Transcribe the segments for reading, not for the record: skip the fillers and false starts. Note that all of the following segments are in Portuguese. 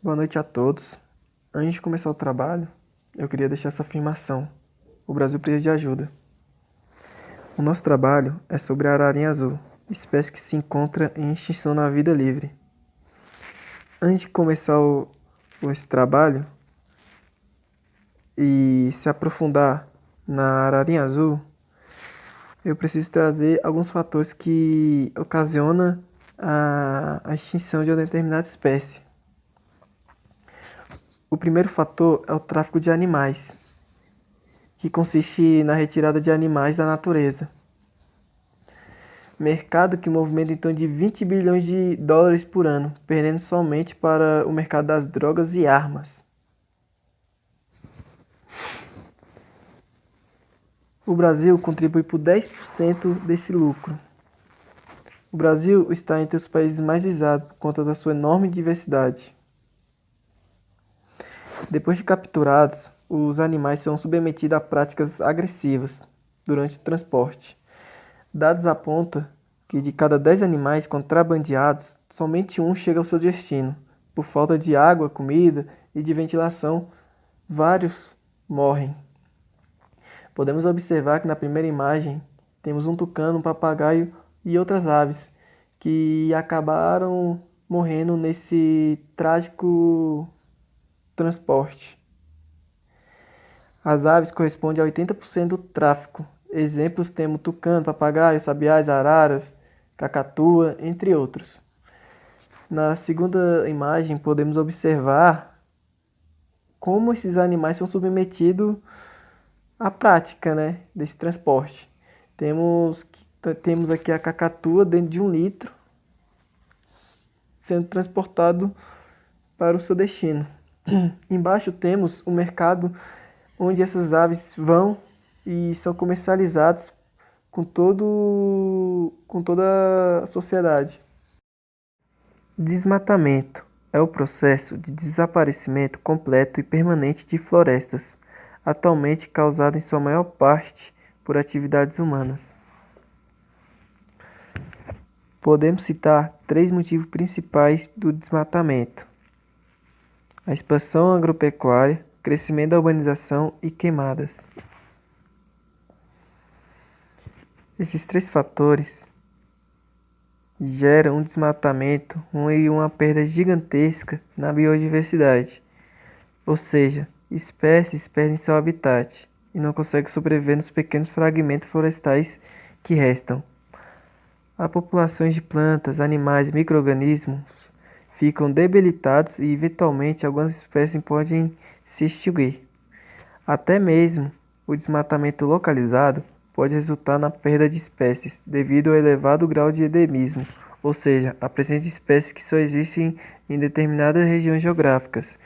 Boa noite a todos. Antes de começar o trabalho, eu queria deixar essa afirmação. O Brasil precisa de ajuda. O nosso trabalho é sobre a ararinha azul, espécie que se encontra em extinção na vida livre. Antes de começar esse trabalho e se aprofundar na ararinha azul, eu preciso trazer alguns fatores que ocasionam a extinção de uma determinada espécie. O primeiro fator é o tráfico de animais, que consiste na retirada de animais da natureza. Mercado que movimenta em torno de 20 bilhões de dólares por ano, perdendo somente para o mercado das drogas e armas. O Brasil contribui por 10% desse lucro. O Brasil está entre os países mais visados por conta da sua enorme diversidade. Depois de capturados, os animais são submetidos a práticas agressivas durante o transporte. Dados apontam que de cada 10 animais contrabandeados, somente um chega ao seu destino. Por falta de água, comida e de ventilação, vários morrem. Podemos observar que na primeira imagem temos um tucano, um papagaio e outras aves que acabaram morrendo nesse trágico transporte. As aves correspondem a 80% do tráfego. Exemplos temos tucano, papagaio, sabiás, araras, cacatua, entre outros. Na segunda imagem podemos observar como esses animais são submetidos à prática, desse transporte. Temos aqui a cacatua dentro de 1 litro sendo transportado para o seu destino. Embaixo temos o mercado onde essas aves vão e são comercializadas com toda a sociedade. Desmatamento é o processo de desaparecimento completo e permanente de florestas, atualmente causado em sua maior parte por atividades humanas. Podemos citar 3 motivos principais do desmatamento: a expansão agropecuária, crescimento da urbanização e queimadas. Esses 3 fatores geram um desmatamento e uma perda gigantesca na biodiversidade, ou seja, espécies perdem seu habitat e não conseguem sobreviver nos pequenos fragmentos florestais que restam. As populações de plantas, animais e micro-organismos ficam debilitados e, eventualmente, algumas espécies podem se extinguir. Até mesmo o desmatamento localizado pode resultar na perda de espécies devido ao elevado grau de endemismo, ou seja, a presença de espécies que só existem em determinadas regiões geográficas.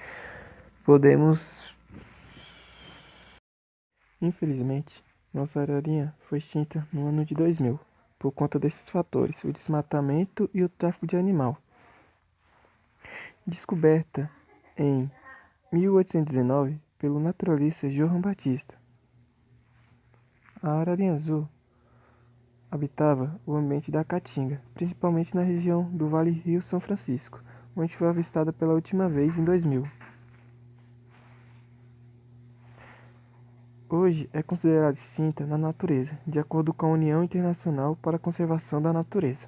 Infelizmente, nossa ararinha foi extinta no ano de 2000, por conta desses fatores, o desmatamento e o tráfico de animal. Descoberta em 1819 pelo naturalista Johann Batista. A ararinha azul habitava o ambiente da Caatinga, principalmente na região do Vale Rio São Francisco, onde foi avistada pela última vez em 2000. Hoje é considerada extinta na natureza, de acordo com a União Internacional para a Conservação da Natureza.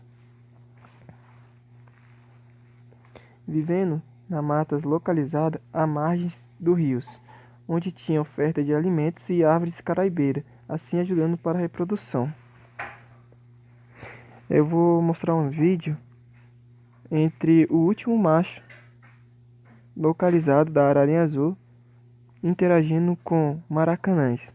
Vivendo na matas localizada à margens dos rios, onde tinha oferta de alimentos e árvores caraibeira, assim ajudando para a reprodução. Eu vou mostrar uns vídeos entre o último macho localizado da ararinha azul interagindo com maracanãs.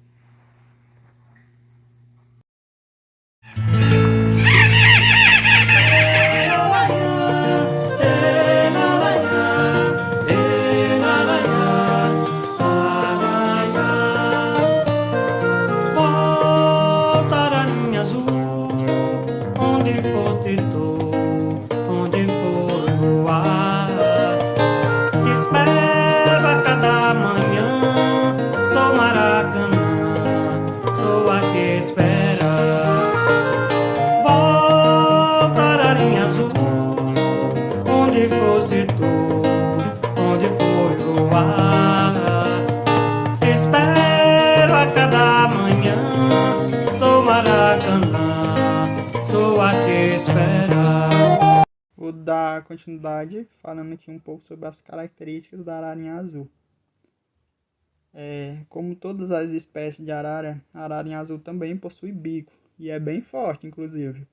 Te espero a cada manhã, sou Maracanã. dar continuidade falando aqui um pouco sobre as características da ararinha azul. Como todas as espécies de arara, a ararinha azul também possui bico, e é bem forte, inclusive.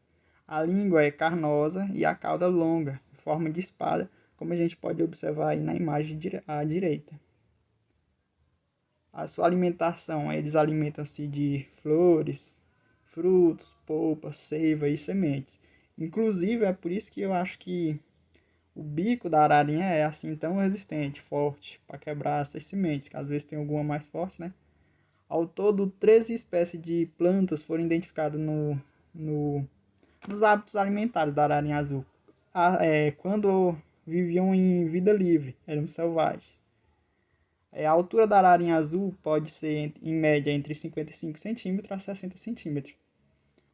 A língua é carnosa e a cauda longa, em forma de espada, como a gente pode observar aí na imagem à direita. A sua alimentação, eles alimentam-se de flores, frutos, polpa, seiva e sementes. Inclusive, é por isso que eu acho que o bico da ararinha é assim tão resistente, forte, para quebrar essas sementes, que às vezes tem alguma mais forte, né? Ao todo, 13 espécies de plantas foram identificadas nos hábitos alimentares da ararinha azul. Quando viviam em vida livre, eram selvagens. A altura da ararinha azul pode ser, em média, entre 55 centímetros a 60 centímetros.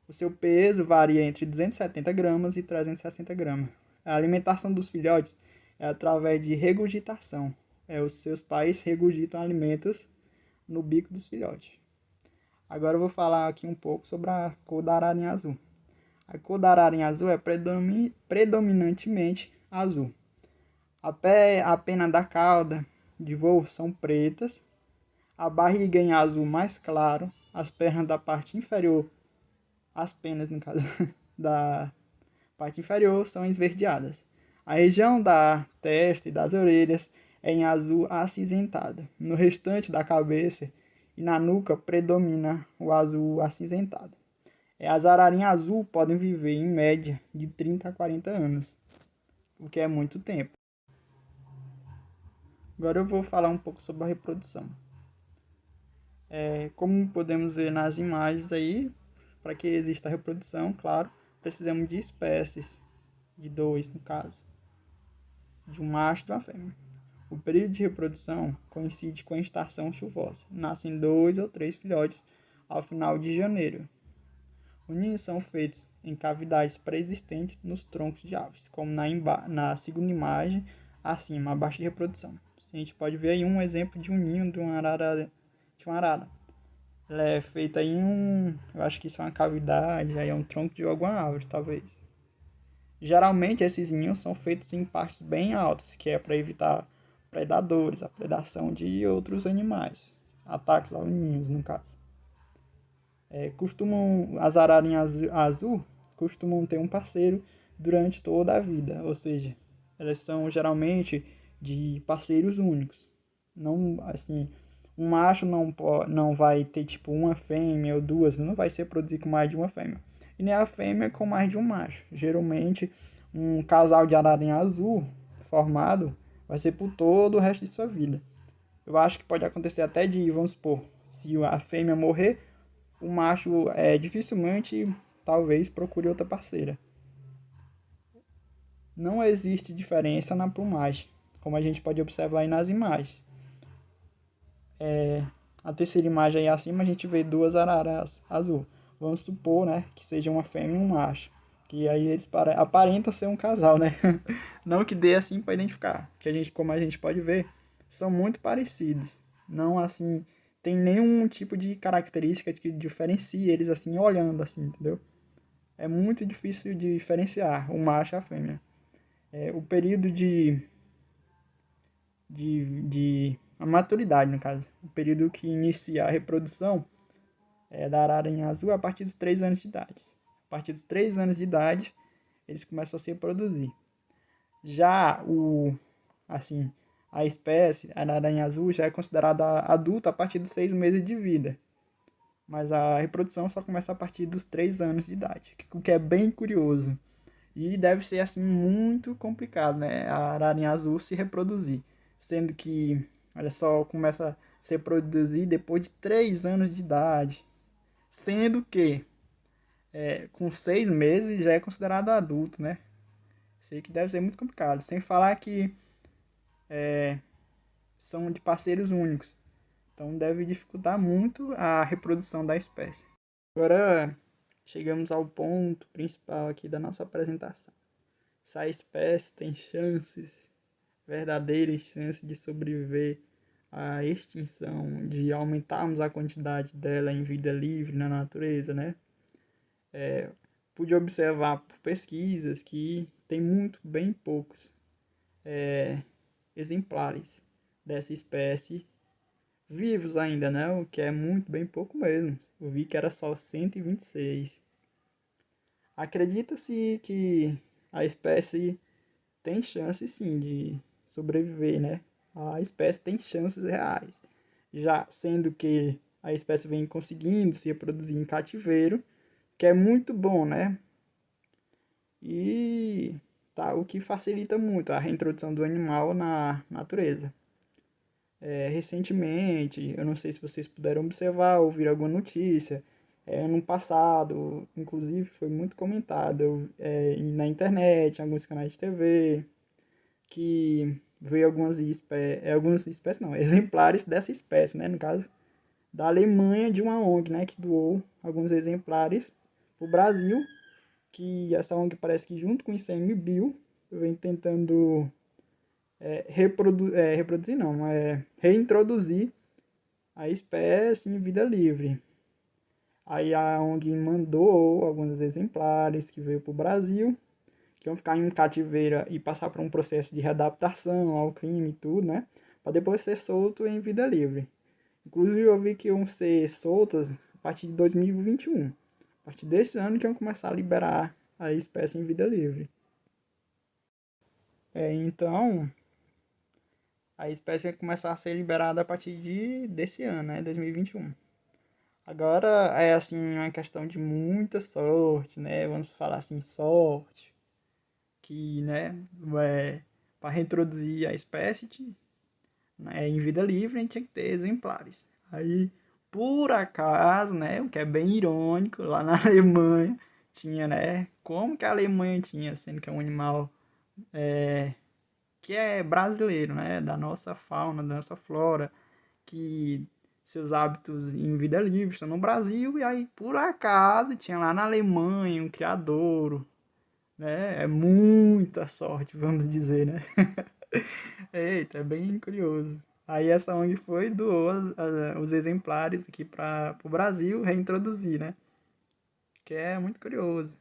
O seu peso varia entre 270 gramas e 360 gramas. A alimentação dos filhotes é através de regurgitação. Os seus pais regurgitam alimentos no bico dos filhotes. Agora eu vou falar aqui um pouco sobre a cor da ararinha azul. A cor da ararinha azul é predominantemente azul. A pena da cauda de voo são pretas. A barriga em azul mais claro. As pernas da parte inferior, as penas no caso, da parte inferior são esverdeadas. A região da testa e das orelhas é em azul acinzentado. No restante da cabeça e na nuca predomina o azul acinzentado. As ararinhas azul podem viver em média de 30 a 40 anos, o que é muito tempo. Agora eu vou falar um pouco sobre a reprodução. Como podemos ver nas imagens aí, para que exista a reprodução, claro, precisamos de espécies, de dois no caso, de um macho e de uma fêmea. O período de reprodução coincide com a estação chuvosa. Nascem 2 ou 3 filhotes ao final de janeiro. Os ninhos são feitos em cavidades pré-existentes nos troncos de árvores, como na segunda imagem, acima, abaixo de reprodução. A gente pode ver aí um exemplo de um ninho de uma arara. Ela é feita em eu acho que isso é uma cavidade, aí é um tronco de alguma árvore, talvez. Geralmente esses ninhos são feitos em partes bem altas, que é para evitar predadores, a predação de outros animais, ataques aos ninhos, no caso. As ararinhas azul costumam ter um parceiro durante toda a vida, ou seja, elas são geralmente de parceiros únicos. Não, assim, um macho não vai ter tipo uma fêmea ou duas, não vai ser produzido com mais de uma fêmea. E nem a fêmea com mais de um macho. Geralmente, um casal de ararinha azul formado vai ser por todo o resto de sua vida. Eu acho que pode acontecer até de, vamos supor, se a fêmea morrer, o macho dificilmente, talvez, procure outra parceira. Não existe diferença na plumagem, como a gente pode observar aí nas imagens. A terceira imagem aí acima a gente vê 2 araras azul. Vamos supor, né, que seja uma fêmea e um macho. Que aí eles aparentam ser um casal, né? Não que dê assim para identificar. Que como a gente pode ver, são muito parecidos. Não assim, tem nenhum tipo de característica que diferencie eles assim olhando assim, entendeu? É muito difícil de diferenciar o macho e a fêmea. O período de a maturidade, no caso, o período que inicia a reprodução da ararinha azul a partir dos 3 anos de idade. A partir dos 3 anos de idade, eles começam a se reproduzir. Já a espécie, a ararinha azul, já é considerada adulta a partir dos 6 meses de vida. Mas a reprodução só começa a partir dos 3 anos de idade, o que é bem curioso. E deve ser assim muito complicado, né? A ararinha azul se reproduzir, sendo que ela só começa a se reproduzir depois de 3 anos de idade, sendo que com 6 meses já é considerado adulto, né? Sei que deve ser muito complicado, sem falar que são de parceiros únicos, então deve dificultar muito a reprodução da espécie. Agora chegamos ao ponto principal aqui da nossa apresentação. Essa espécie tem verdadeiras chances de sobreviver à extinção, de aumentarmos a quantidade dela em vida livre na natureza, né? pude observar por pesquisas que tem muito, bem poucos exemplares dessa espécie vivos ainda, né? O que é muito, bem pouco mesmo. Eu vi que era só 126. Acredita-se que a espécie tem chance sim de sobreviver, né? A espécie tem chances reais. Já sendo que a espécie vem conseguindo se reproduzir em cativeiro, que é muito bom, né? E tá, o que facilita muito a reintrodução do animal na natureza. Recentemente, eu não sei se vocês puderam observar, ouvir alguma notícia, ano passado, inclusive foi muito comentado na internet, em alguns canais de TV, que veio algumas espécies, não, exemplares dessa espécie, né, no caso, da Alemanha, de uma ONG, né, que doou alguns exemplares para o Brasil, que essa ONG parece que junto com o ICMBio vem tentando reproduzir não, reintroduzir a espécie em vida livre. Aí a ONG mandou alguns exemplares que veio para o Brasil, que iam ficar em cativeira e passar por um processo de readaptação ao crime e tudo, né? Para depois ser solto em vida livre. Inclusive eu vi que iam ser soltas a partir de 2021. A partir desse ano que iam começar a liberar a espécie em vida livre. Então, a espécie ia começar a ser liberada a partir desse ano, né? 2021. Agora é assim uma questão de muita sorte, né? Vamos falar assim, sorte, que, né, para reintroduzir a espécie, né, em vida livre, a gente tinha que ter exemplares. Aí, por acaso, né, o que é bem irônico, lá na Alemanha tinha, né, como que a Alemanha tinha, sendo que é um animal que é brasileiro, né, da nossa fauna, da nossa flora, que seus hábitos em vida livre estão no Brasil, e aí, por acaso, tinha lá na Alemanha um criadouro, né? É muita sorte, vamos dizer, né? Eita, é bem curioso. Aí essa ONG foi e doou os exemplares aqui para o Brasil reintroduzir, né? Que é muito curioso.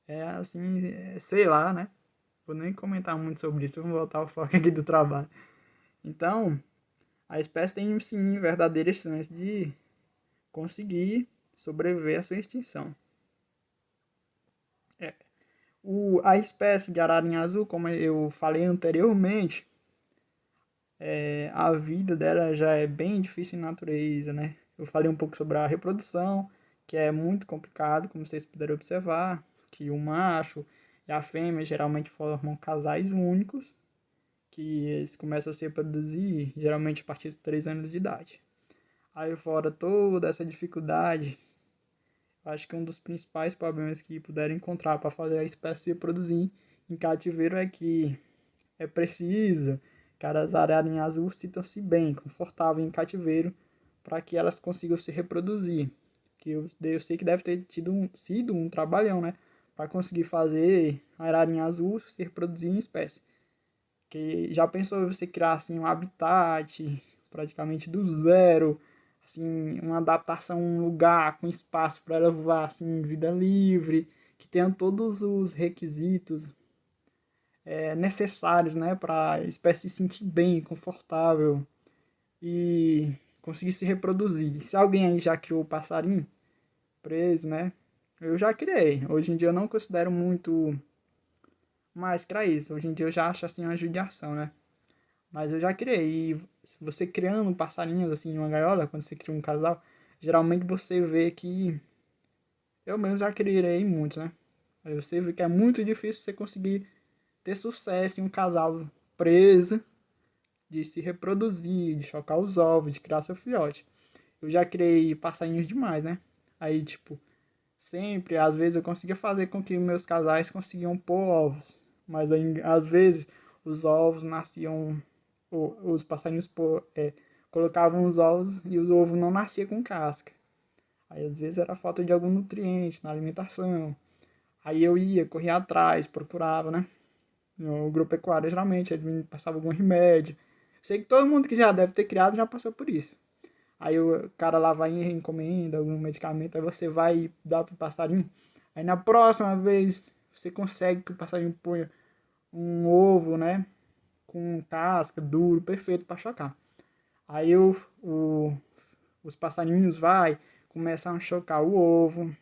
É assim, sei lá, né? Vou nem comentar muito sobre isso, vamos voltar ao foco aqui do trabalho. Então, a espécie tem sim verdadeiras chances de conseguir sobreviver à sua extinção. A espécie de ararinha azul, como eu falei anteriormente, a vida dela já é bem difícil em natureza, né? Eu falei um pouco sobre a reprodução, que é muito complicado, como vocês puderam observar, que o macho e a fêmea geralmente formam casais únicos, que eles começam a se reproduzir geralmente a partir de 3 anos de idade. Aí fora toda essa dificuldade, acho que um dos principais problemas que puderam encontrar para fazer a espécie se reproduzir em cativeiro é que é preciso que as ararinhas azul sintam-se bem, confortável em cativeiro, para que elas consigam se reproduzir. Que eu sei que deve ter sido um trabalhão, né? Para conseguir fazer a ararinha azul se reproduzir em espécie. Que já pensou você criar assim um habitat praticamente do zero, assim, uma adaptação, um lugar com espaço para ela voar assim, em vida livre, que tenha todos os requisitos necessários, né, para a espécie se sentir bem, confortável e conseguir se reproduzir. Se alguém aí já criou o passarinho preso, né? Eu já criei. Hoje em dia eu não considero muito mais criar isso. Hoje em dia eu já acho assim uma judiação, né? Mas eu já criei. E você criando passarinhos assim em uma gaiola, quando você cria um casal, geralmente você vê que eu mesmo já criei muitos, né? Aí você vê que é muito difícil você conseguir ter sucesso em um casal preso, de se reproduzir, de chocar os ovos, de criar seu filhote. Eu já criei passarinhos demais, né? Aí, tipo, sempre, às vezes eu conseguia fazer com que meus casais conseguiam pôr ovos. Mas aí, às vezes os ovos nasciam, os passarinhos colocavam os ovos e os ovos não nasciam com casca. Aí às vezes era falta de algum nutriente na alimentação. Aí eu ia, corria atrás, procurava, né? No agropecuário, geralmente, eles me passavam algum remédio. Sei que todo mundo que já deve ter criado já passou por isso. Aí o cara lá vai e encomenda algum medicamento, aí você vai dar pro passarinho. Aí na próxima vez você consegue que o passarinho ponha um ovo, né? Com casca, duro, perfeito para chocar. Aí os passarinhos começam a chocar o ovo.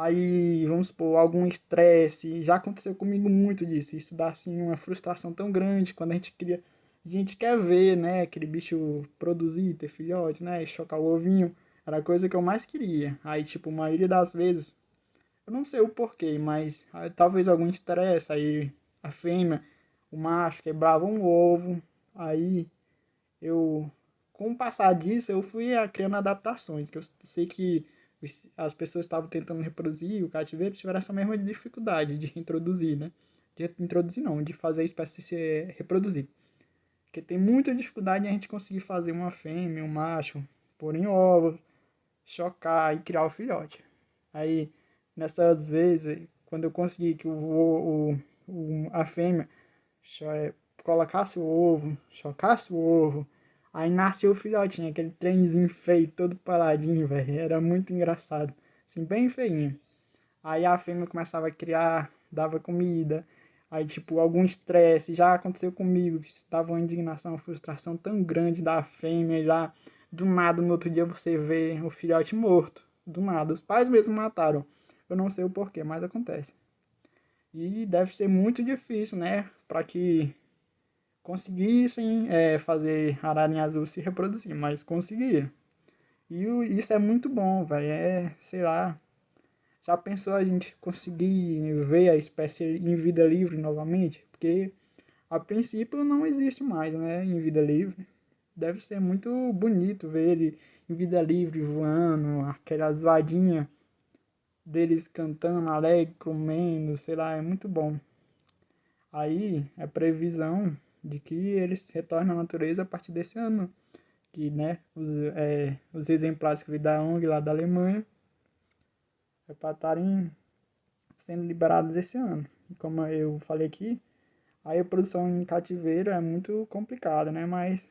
Aí, vamos supor, algum estresse. Já aconteceu comigo muito disso. Isso dá, assim, uma frustração tão grande quando a gente cria. A gente quer ver, né, aquele bicho produzir, ter filhote, né, chocar o ovinho. Era a coisa que eu mais queria. Aí, tipo, a maioria das vezes, eu não sei o porquê, mas talvez algum estresse. Aí, a fêmea, o macho quebrava um ovo. Aí, eu, com o passar disso, eu fui criando adaptações, que eu sei que as pessoas estavam tentando reproduzir o cativeiro tiveram essa mesma dificuldade de reintroduzir, né? De introduzir não, de fazer a espécie se reproduzir. Porque tem muita dificuldade em a gente conseguir fazer uma fêmea, um macho, pôr em ovos, chocar e criar o filhote. Aí, nessas vezes, quando eu consegui que a fêmea colocasse o ovo, chocasse o ovo, aí nasceu o filhotinho, aquele trenzinho feio, todo paradinho, velho. Era muito engraçado. Assim, bem feinho. Aí a fêmea começava a criar, dava comida. Aí, tipo, algum estresse. Já aconteceu comigo, que dava uma indignação, uma frustração tão grande da fêmea. E lá, do nada, no outro dia você vê o filhote morto. Do nada. Os pais mesmo mataram. Eu não sei o porquê, mas acontece. E deve ser muito difícil, né? Para que conseguissem fazer a ararinha azul se reproduzir, mas conseguiram. E isso é muito bom, velho. Sei lá, já pensou a gente conseguir ver a espécie em vida livre novamente? Porque a princípio não existe mais, né, em vida livre. Deve ser muito bonito ver ele em vida livre voando, aquela zoadinha deles cantando alegre, comendo, sei lá, é muito bom. Aí é previsão de que eles retornem à natureza a partir desse ano. Que, né, os exemplares que veio da ONG lá da Alemanha é para estarem sendo liberados esse ano. E como eu falei aqui, a reprodução em cativeiro é muito complicada, né? Mas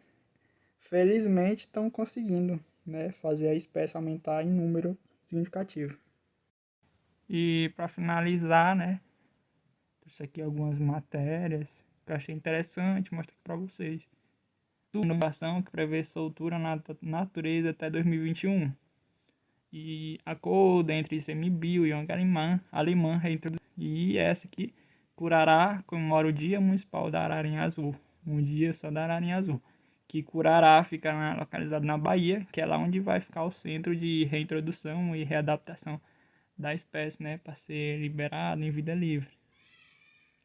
felizmente estão conseguindo, né, fazer a espécie aumentar em número significativo. E para finalizar, né, trouxe aqui algumas matérias que eu achei interessante mostrar aqui para vocês. Inovação que prevê soltura na natureza até 2021. E acordo entre ICMBio e ONG alemã reintroduzida. E essa aqui, Curará, comemora o Dia Municipal da Ararinha Azul. Um dia só da Ararinha Azul. Que Curará fica localizado na Bahia, que é lá onde vai ficar o centro de reintrodução e readaptação da espécie, né, para ser liberado em vida livre.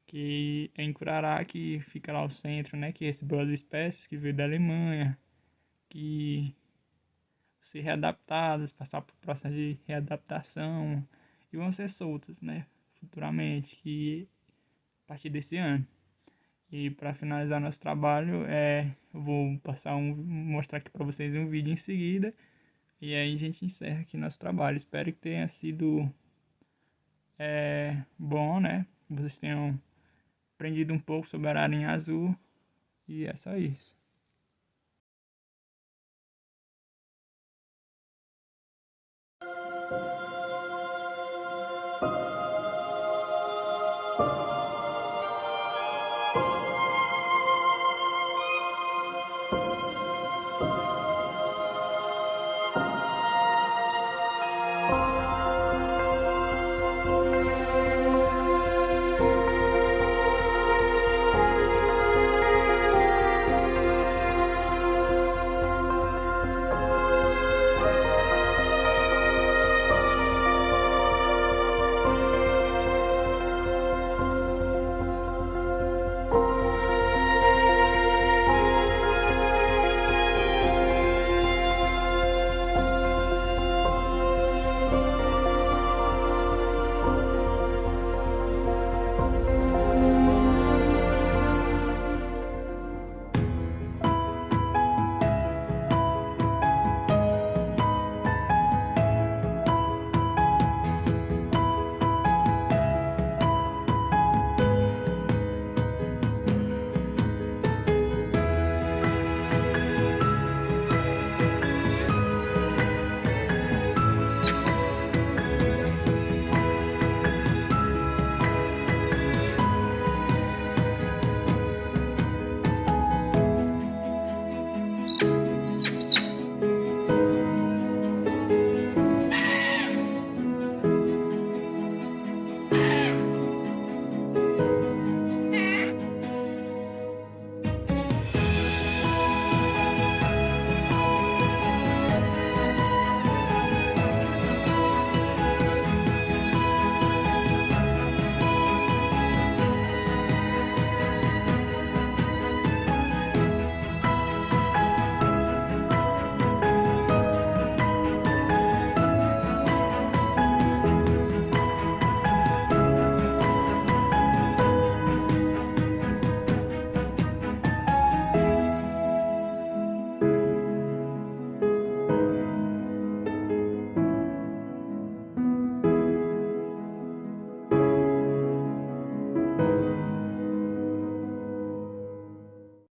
Que é em Curará que fica lá o centro, né, que recebeu as espécies que veio da Alemanha, que ser readaptadas, passar por processo de readaptação e vão ser soltas, né, futuramente, que a partir desse ano. E para finalizar nosso trabalho, eu vou mostrar aqui para vocês um vídeo em seguida e aí a gente encerra aqui nosso trabalho. Espero que tenha sido bom, né? Vocês tenham aprendido um pouco sobre a ararinha azul e é só isso.